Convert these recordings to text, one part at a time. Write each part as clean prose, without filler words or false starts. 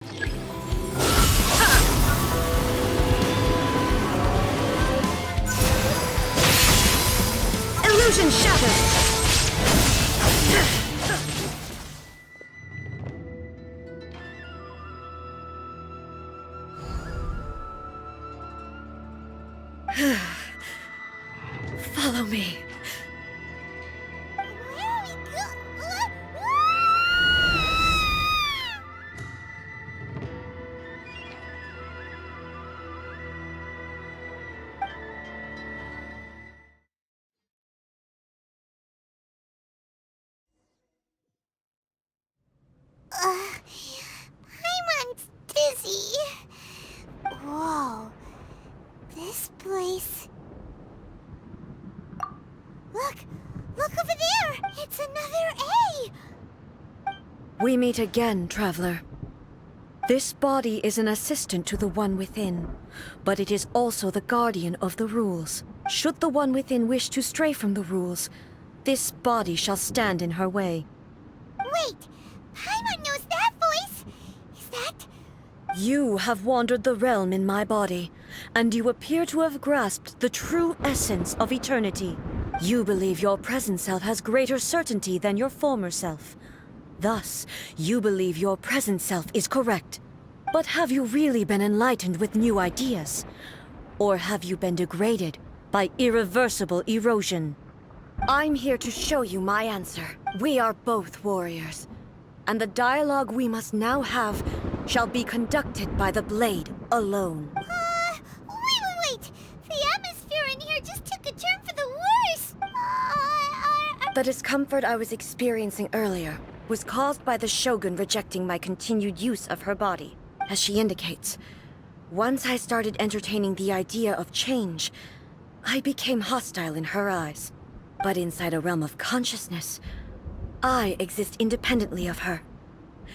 Illusion shattered! Follow me. I'm dizzy. Whoa. This place... Look over there! It's another A! We meet again, traveler. This body is an assistant to the One Within, but it is also the guardian of the rules. Should the One Within wish to stray from the rules, this body shall stand in her way. Wait! Paimon knows that voice! Is that... You have wandered the realm in my body, and you appear to have grasped the true essence of eternity. You believe your present self has greater certainty than your former self. Thus, you believe your present self is correct. But have you really been enlightened with new ideas? Or have you been degraded by irreversible erosion? I'm here to show you my answer. We are both warriors, and the dialogue we must now have shall be conducted by the blade alone. Wait! The atmosphere in here just took a turn for the worse! The discomfort I was experiencing earlier was caused by the Shogun rejecting my continued use of her body. As she indicates, once I started entertaining the idea of change, I became hostile in her eyes. But inside a realm of consciousness, I exist independently of her.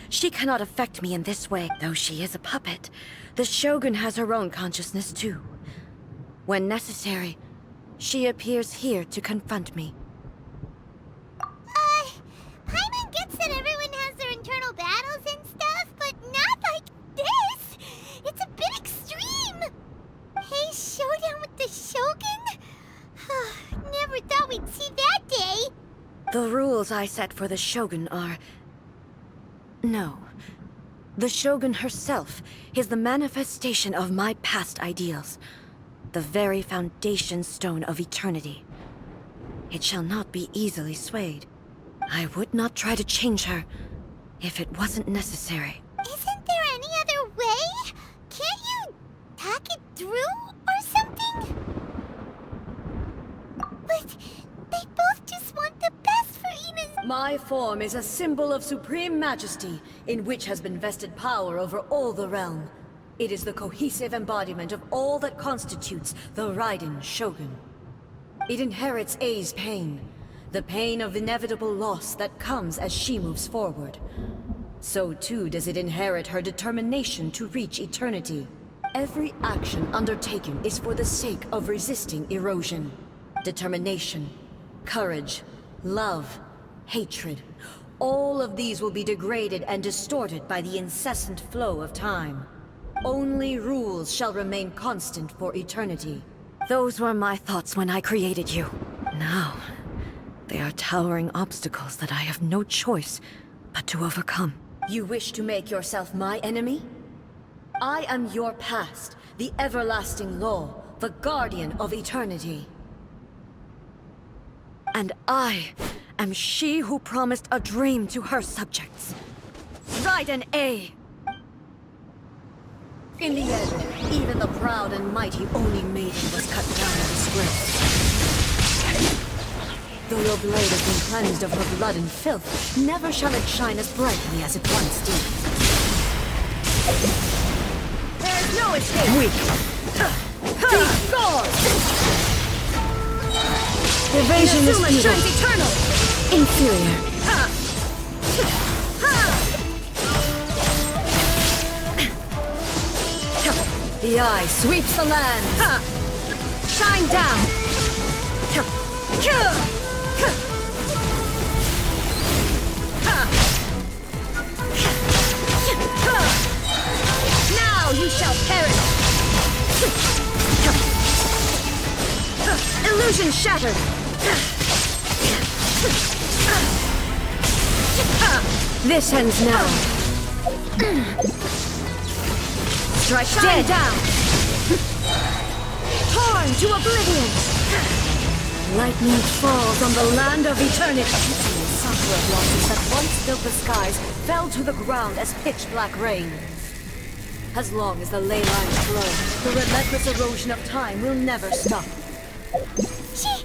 She cannot affect me in this way. Though she is a puppet, the Shogun has her own consciousness too. When necessary, she appears here to confront me. Paimon gets that everyone has their internal battles and stuff, but not like this! It's a bit extreme! Hey, showdown with the Shogun? Never thought we'd see that day! The rules I set for the Shogun are... No. The Shogun herself is the manifestation of my past ideals. The very foundation stone of eternity. It shall not be easily swayed. I would not try to change her if it wasn't necessary. Isn't there any other way? Can't you talk it through or something? But they both just want the best for Ina's... My form is a symbol of supreme majesty, in which has been vested power over all the realm. It is the cohesive embodiment of all that constitutes the Raiden Shogun. It inherits A's pain, the pain of inevitable loss that comes as she moves forward. So too does it inherit her determination to reach eternity. Every action undertaken is for the sake of resisting erosion. Determination, courage, love, hatred. All of these will be degraded and distorted by the incessant flow of time. Only rules shall remain constant for eternity. Those were my thoughts when I created you. Now, they are towering obstacles that I have no choice but to overcome. You wish to make yourself my enemy? I am your past, the everlasting law, the guardian of eternity. And I am she who promised a dream to her subjects. Raiden A. In the end, even the proud and mighty Oni Maiden was cut down in disgrace. Though your blade has been cleansed of her blood and filth, never shall it shine as brightly as it once did. There's no escape! Weak! Be gone! Evasion is futile. Shines eternal! Inferior. The eye sweeps the land! Shine down! Illusion shattered! This ends now. Strike dead down! Torn to oblivion! Lightning falls on the land of eternity. Sakura blossoms that once filled the skies fell to the ground as pitch-black rain. As long as the ley lines flow, the relentless erosion of time will never stop. She's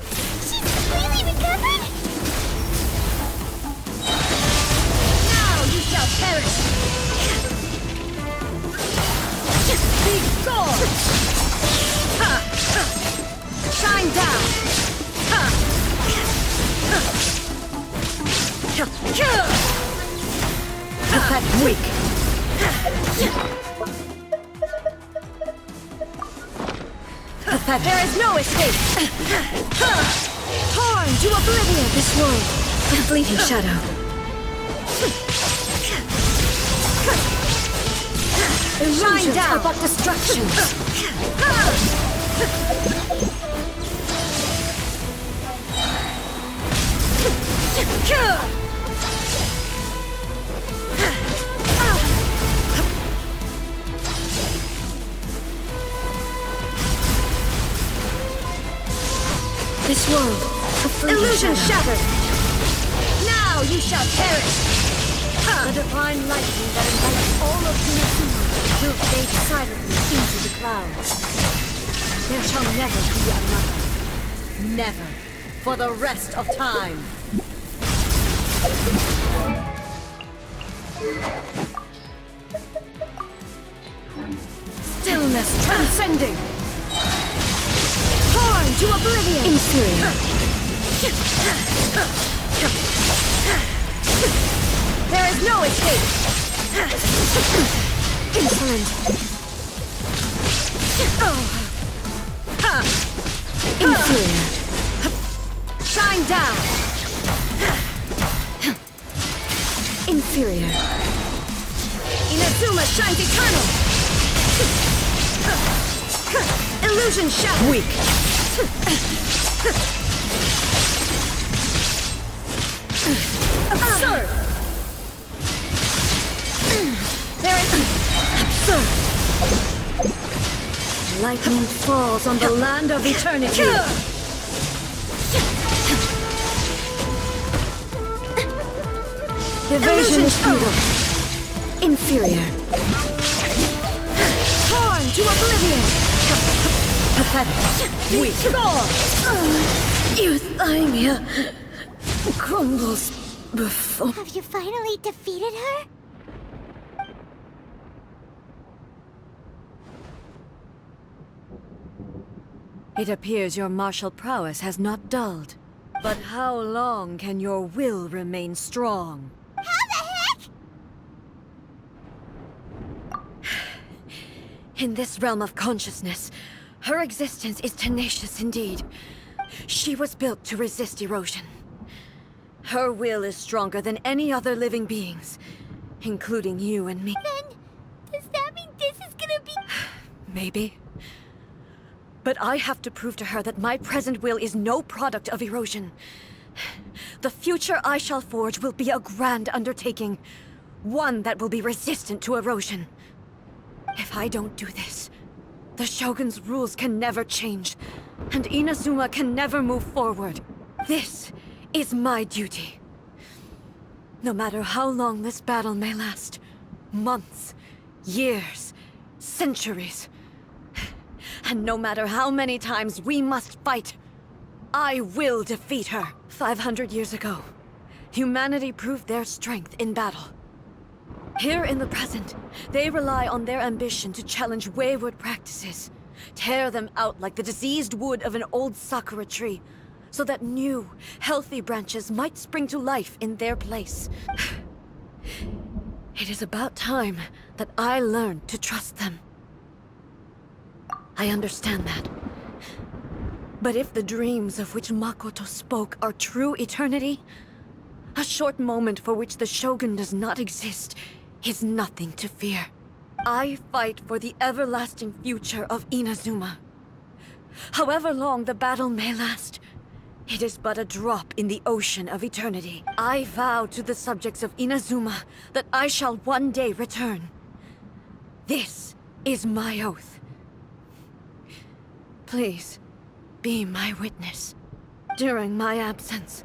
completely recovered? Now you shall perish! Be gone! Shine down! Pathetic weak! Pathetic. There is no escape! Torn to oblivion! This world, a fleeting shadow. Illusions are but distractions. This world, a fleeting illusion shattered. Now you shall perish. The divine lightning that envelops all of Inazuma will fade silently into the clouds. There shall never be another. Never. For the rest of time. Stillness transcending. Torn to oblivion. Inferior. There is no escape! Insolent! Inferior! Shine down! Inferior! Inazuma shines eternal! Illusion shadow! Weak! Absurd! There is absurd! Lightning falls on the land of eternity! Evasion is futile! Inferior! Torn to oblivion! Pathetic! Weak! Euthymia crumbles before... Have you finally defeated her? It appears your martial prowess has not dulled. But how long can your will remain strong? How the heck? In this realm of consciousness, her existence is tenacious indeed. She was built to resist erosion. Her will is stronger than any other living being's, including you and me. Then, does that mean this is gonna be... Maybe. But I have to prove to her that my present will is no product of erosion. The future I shall forge will be a grand undertaking. One that will be resistant to erosion. If I don't do this, the Shogun's rules can never change, and Inazuma can never move forward. This is my duty. No matter how long this battle may last, months, years, centuries, and no matter how many times we must fight, I will defeat her. 500 years ago, humanity proved their strength in battle. Here in the present, they rely on their ambition to challenge wayward practices, tear them out like the diseased wood of an old sakura tree, so that new, healthy branches might spring to life in their place. It is about time that I learned to trust them. I understand that. But if the dreams of which Makoto spoke are true eternity, a short moment for which the Shogun does not exist is nothing to fear. I fight for the everlasting future of Inazuma. However long the battle may last, it is but a drop in the ocean of eternity. I vow to the subjects of Inazuma that I shall one day return. This is my oath. Please, be my witness. During my absence,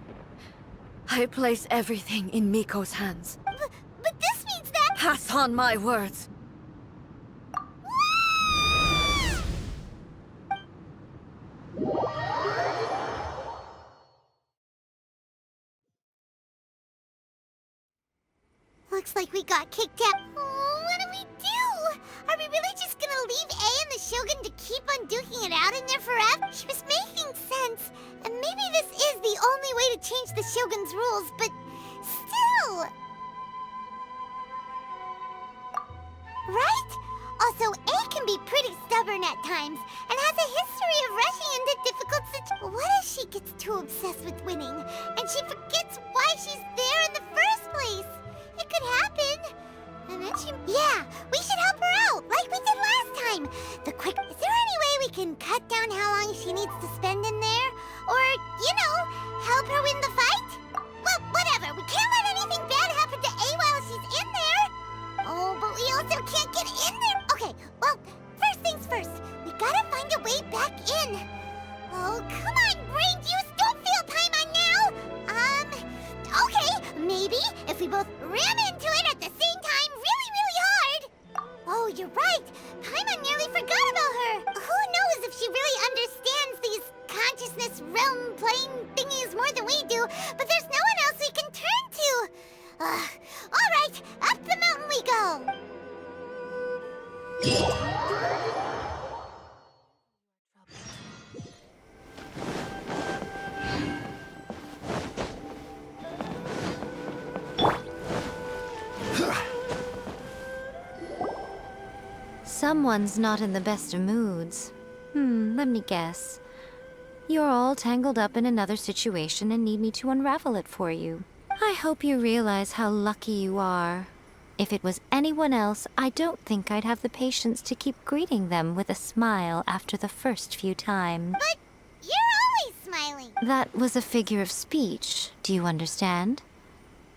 I place everything in Miko's hands. But this means that... Pass on my words. Looks like we got kicked out. Oh, what do we do? Are we really just gonna leave A and the Shogun to keep on duking it out in there forever? She was making sense. And maybe this is the only way to change the Shogun's rules, but still... Right? Also, A can be pretty stubborn at times, and has a history of rushing into difficult situations. What if she gets too obsessed with winning, and she forgets why she's there in the first place? It could happen. And then she... Yeah, we should help her out, like we did last time. Is there any way we can cut down how long she needs to spend in there? Or, you know, help her win the fight? Well, whatever. We can't let anything bad happen to A while she's in there. Oh, but we also can't get in there. Okay, well, first things first. We gotta find a way back in. Oh, come on, brain juice. Don't fail Paimon now. Okay, maybe if we both ram into it at the same time really, really hard. Oh, you're right. Paimon nearly forgot about her. Who knows if she really understands these consciousness realm plane thingies more than we do, but there's no one else we can turn to. All right, up the mountain we go. Someone's not in the best of moods. Let me guess. You're all tangled up in another situation and need me to unravel it for you. I hope you realize how lucky you are. If it was anyone else, I don't think I'd have the patience to keep greeting them with a smile after the first few times. But you're always smiling. That was a figure of speech, do you understand?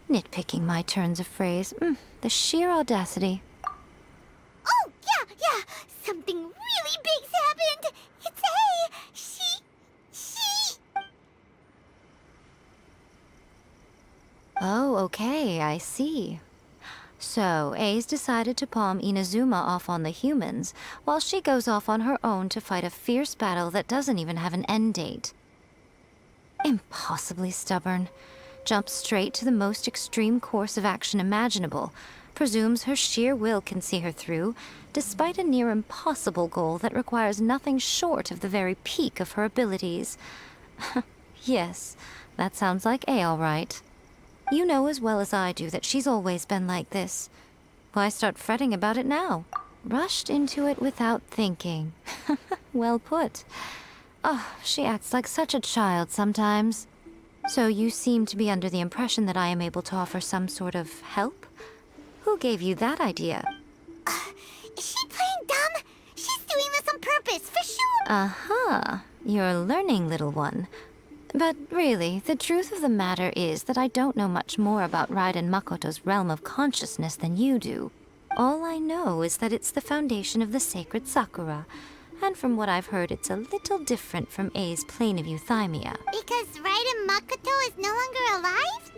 Nitpicking my turns of phrase. The sheer audacity. Oh, yeah. Something really big's happened. It's A. She... Oh, okay, I see. So, A's decided to palm Inazuma off on the humans, while she goes off on her own to fight a fierce battle that doesn't even have an end date. Impossibly stubborn. Jumps straight to the most extreme course of action imaginable. Presumes her sheer will can see her through, despite a near impossible goal that requires nothing short of the very peak of her abilities. Yes, that sounds like A all right. You know as well as I do that she's always been like this. Why start fretting about it now? Rushed into it without thinking. Well put. Oh, she acts like such a child sometimes. So you seem to be under the impression that I am able to offer some sort of help? Who gave you that idea? Is she playing dumb? She's doing this on purpose, for sure. Uh-huh. You're learning, little one. But really, the truth of the matter is that I don't know much more about Raiden Makoto's realm of consciousness than you do. All I know is that it's the foundation of the sacred Sakura, and from what I've heard, it's a little different from A's plane of euthymia. Because Raiden Makoto is no longer alive?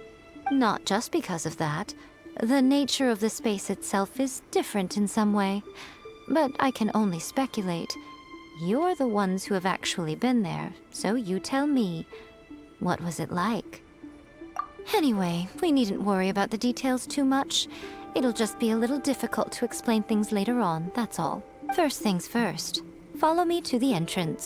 Not just because of that. The nature of the space itself is different in some way. But I can only speculate. You're the ones who have actually been there, so you tell me. What was it like? Anyway, we needn't worry about the details too much. It'll just be a little difficult to explain things later on, that's all. First things first. Follow me to the entrance.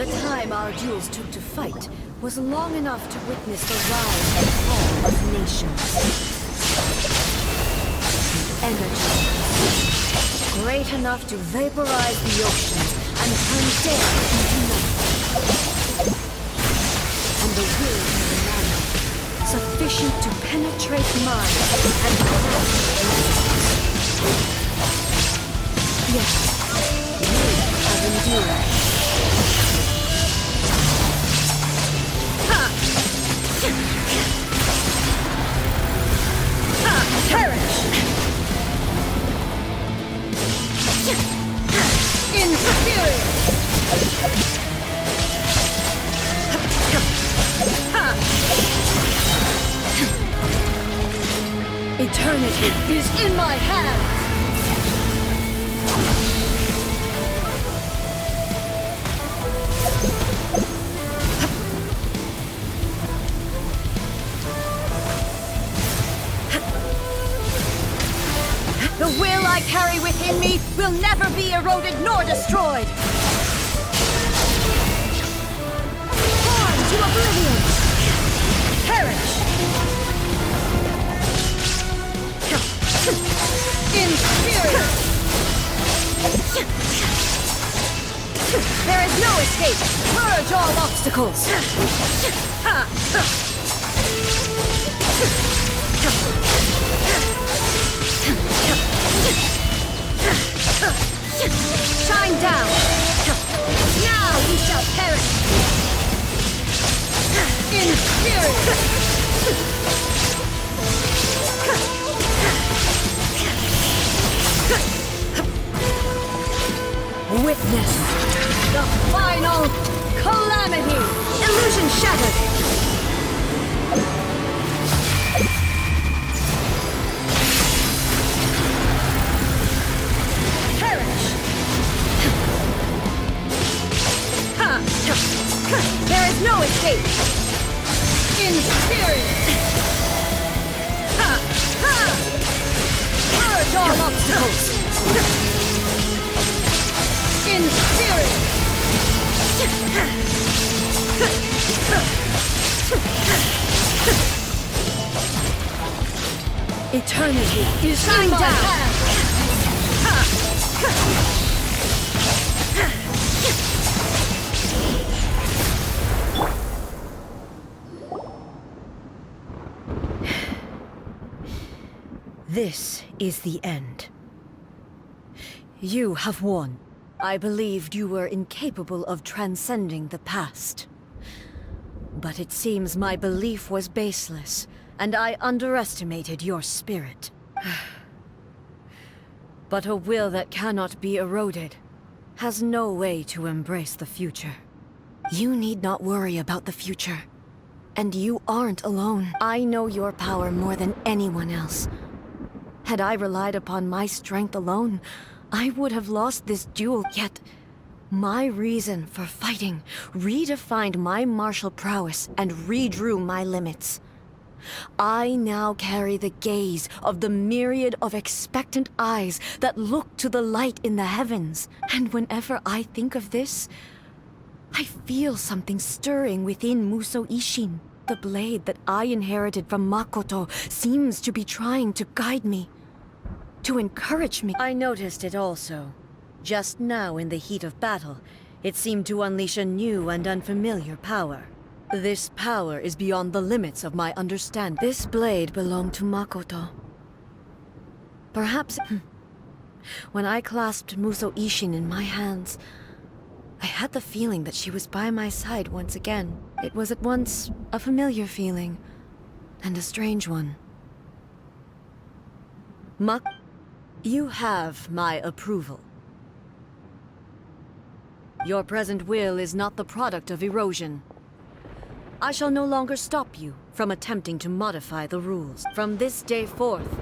The time our duels took to fight was long enough to witness the rise and fall of nations. Energy great enough to vaporize the oceans and turn day into night. And the will of the man sufficient to penetrate minds and crush minds. Yes, you have endured. Perish! Inferior! Eternity is in my hands! The will I carry within me will never be eroded nor destroyed! Born to oblivion! Perish! Inferior! There is no escape! Purge all obstacles! Shine down! Now we shall perish! Inferior! Witness the final calamity! Illusion shattered! There is no escape! Inferior! Purge all obstacles! Inferior! Eternity is shine down! This is the end. You have won. I believed you were incapable of transcending the past. But it seems my belief was baseless, and I underestimated your spirit. But a will that cannot be eroded has no way to embrace the future. You need not worry about the future. And you aren't alone. I know your power more than anyone else. Had I relied upon my strength alone, I would have lost this duel. Yet, my reason for fighting redefined my martial prowess and redrew my limits. I now carry the gaze of the myriad of expectant eyes that look to the light in the heavens. And whenever I think of this, I feel something stirring within Musou Ishin. The blade that I inherited from Makoto seems to be trying to guide me, to encourage me. I noticed it also. Just now in the heat of battle, it seemed to unleash a new and unfamiliar power. This power is beyond the limits of my understanding. This blade belonged to Makoto. Perhaps when I clasped Musou Ishin in my hands, I had the feeling that she was by my side once again. It was at once a familiar feeling, and a strange one. You have my approval. Your present will is not the product of erosion. I shall no longer stop you from attempting to modify the rules. From this day forth,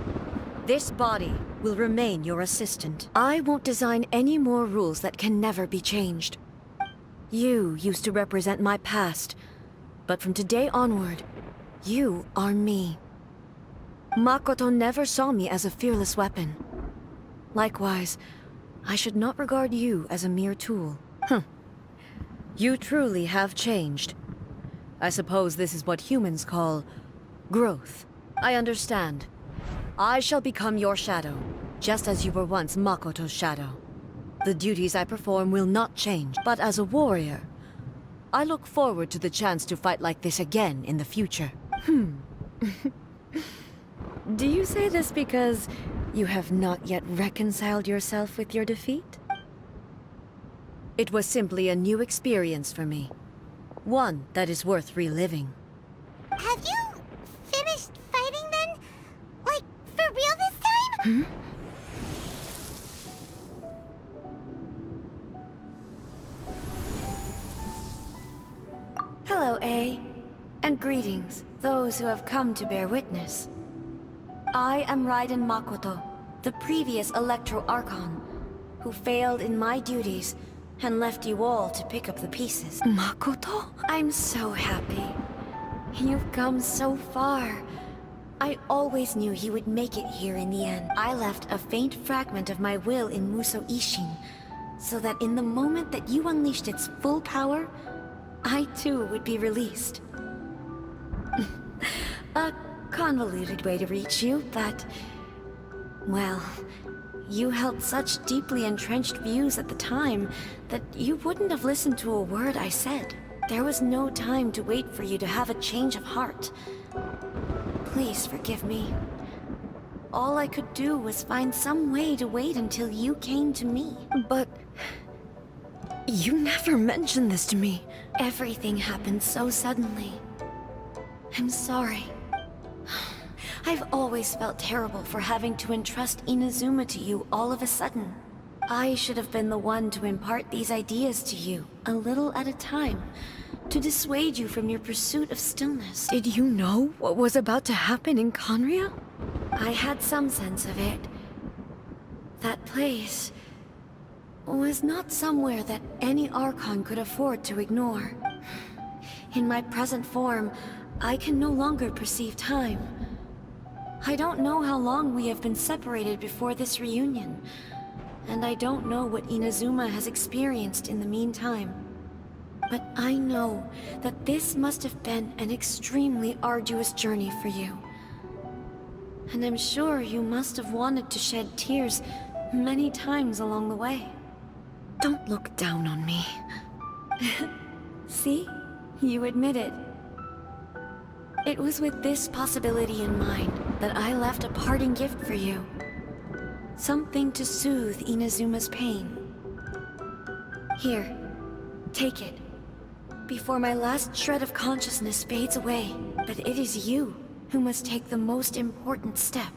this body will remain your assistant. I won't design any more rules that can never be changed. You used to represent my past, but from today onward, you are me. Makoto never saw me as a fearless weapon. Likewise, I should not regard you as a mere tool. You truly have changed. I suppose this is what humans call growth. I understand. I shall become your shadow, just as you were once Makoto's shadow. The duties I perform will not change, but as a warrior, I look forward to the chance to fight like this again in the future. Do you say this because you have not yet reconciled yourself with your defeat? It was simply a new experience for me. One that is worth reliving. Have you finished fighting then? Like, for real this time? Hello, A. And greetings, those who have come to bear witness. I am Raiden Makoto, the previous Electro Archon, who failed in my duties and left you all to pick up the pieces. Makoto? I'm so happy. You've come so far. I always knew you would make it here in the end. I left a faint fragment of my will in Muso Ishin, so that in the moment that you unleashed its full power, I too would be released. A convoluted way to reach you, but... well, you held such deeply entrenched views at the time that you wouldn't have listened to a word I said. There was no time to wait for you to have a change of heart. Please forgive me. All I could do was find some way to wait until you came to me. But... you never mentioned this to me. Everything happened so suddenly. I'm sorry. I've always felt terrible for having to entrust Inazuma to you all of a sudden. I should have been the one to impart these ideas to you, a little at a time, to dissuade you from your pursuit of stillness. Did you know what was about to happen in Conria? I had some sense of it. That place was not somewhere that any Archon could afford to ignore. In my present form, I can no longer perceive time. I don't know how long we have been separated before this reunion, and I don't know what Inazuma has experienced in the meantime. But I know that this must have been an extremely arduous journey for you. And I'm sure you must have wanted to shed tears many times along the way. Don't look down on me. See? You admit it. It was with this possibility in mind that I left a parting gift for you. Something to soothe Inazuma's pain. Here, take it. Before my last shred of consciousness fades away. But it is you who must take the most important step.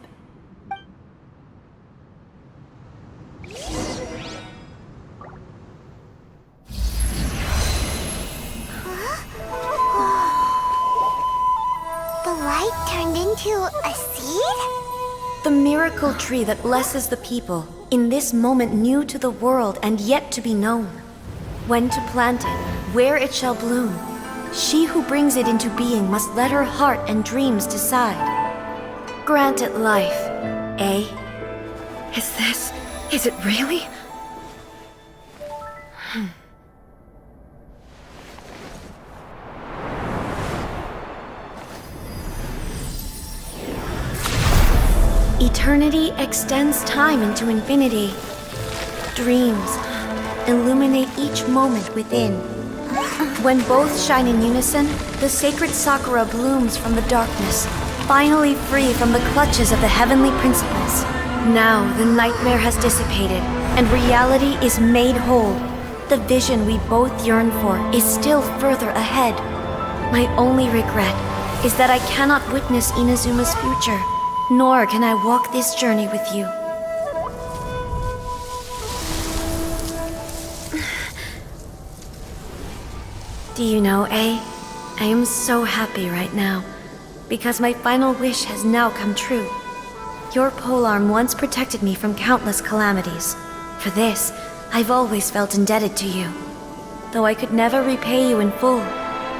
Turned into a seed? The miracle tree that blesses the people, in this moment new to the world and yet to be known. When to plant it, where it shall bloom. She who brings it into being must let her heart and dreams decide. Grant it life, eh? Is it really? Eternity extends time into infinity. Dreams illuminate each moment within. When both shine in unison, the sacred Sakura blooms from the darkness, finally free from the clutches of the heavenly principles. Now the nightmare has dissipated, and reality is made whole. The vision we both yearn for is still further ahead. My only regret is that I cannot witness Inazuma's future. Nor can I walk this journey with you. Do you know, A? I am so happy right now, because my final wish has now come true. Your polearm once protected me from countless calamities. For this, I've always felt indebted to you. Though I could never repay you in full,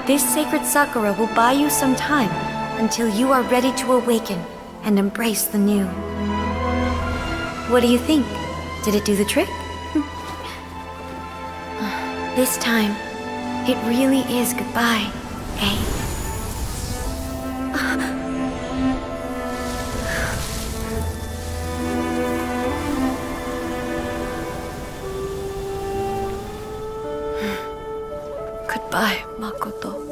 this sacred Sakura will buy you some time until you are ready to awaken and embrace the new. What do you think? Did it do the trick? This time, It really is goodbye, eh? Goodbye, Makoto.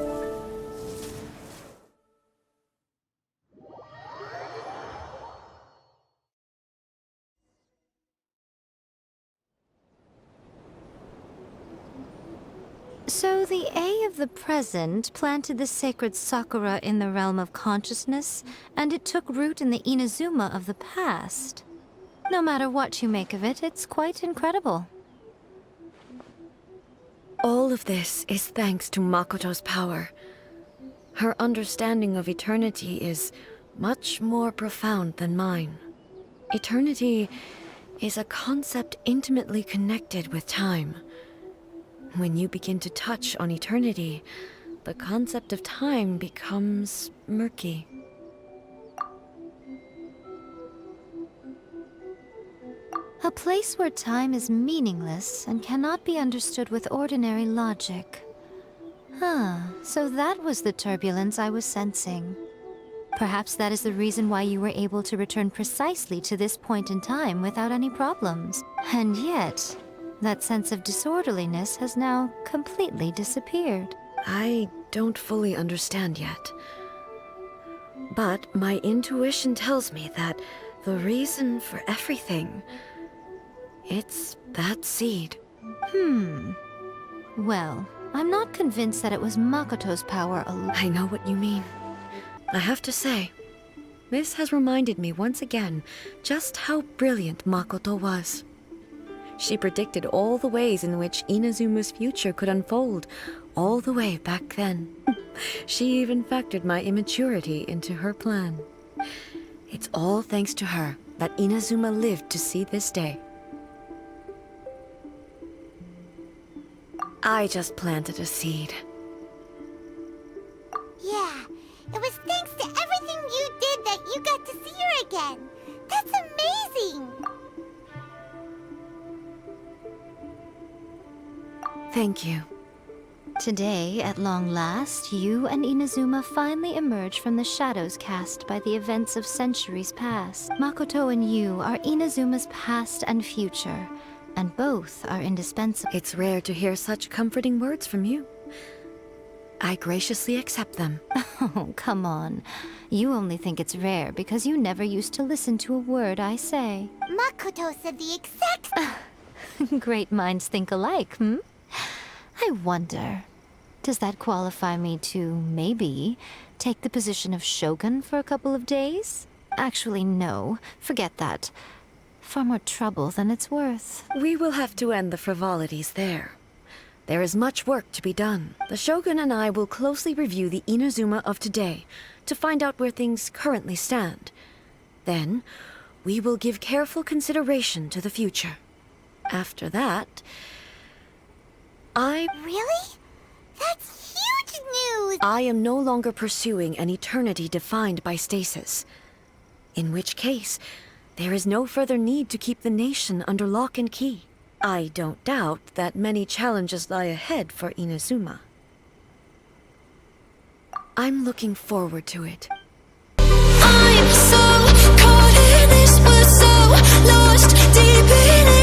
So the A of the present planted the sacred Sakura in the realm of consciousness, and it took root in the Inazuma of the past. No matter what you make of it, it's quite incredible. All of this is thanks to Makoto's power. Her understanding of eternity is much more profound than mine. Eternity is a concept intimately connected with time. When you begin to touch on eternity, the concept of time becomes murky. A place where time is meaningless and cannot be understood with ordinary logic. So that was the turbulence I was sensing. Perhaps that is the reason why you were able to return precisely to this point in time without any problems. And yet, that sense of disorderliness has now completely disappeared. I don't fully understand yet. But my intuition tells me that the reason for everything, it's that seed. Well, I'm not convinced that it was Makoto's power alone. I know what you mean. I have to say, this has reminded me once again just how brilliant Makoto was. She predicted all the ways in which Inazuma's future could unfold, all the way back then. She even factored my immaturity into her plan. It's all thanks to her that Inazuma lived to see this day. I just planted a seed. Yeah, it was thanks to everything you did that you got to see her again. That's amazing! Thank you. Today, at long last, you and Inazuma finally emerge from the shadows cast by the events of centuries past. Makoto and you are Inazuma's past and future, and both are indispensable. It's rare to hear such comforting words from you. I graciously accept them. Oh, come on. You only think it's rare because you never used to listen to a word I say. Makoto said the exact... Great minds think alike, I wonder, does that qualify me to, maybe, take the position of Shogun for a couple of days? Actually, no. Forget that. Far more trouble than it's worth. We will have to end the frivolities there. There is much work to be done. The Shogun and I will closely review the Inazuma of today to find out where things currently stand. Then, we will give careful consideration to the future. After that, Really? That's huge news! I am no longer pursuing an eternity defined by stasis. In which case, there is no further need to keep the nation under lock and key. I don't doubt that many challenges lie ahead for Inazuma. I'm looking forward to it. I'm so caught in this, we're so lost deep in it.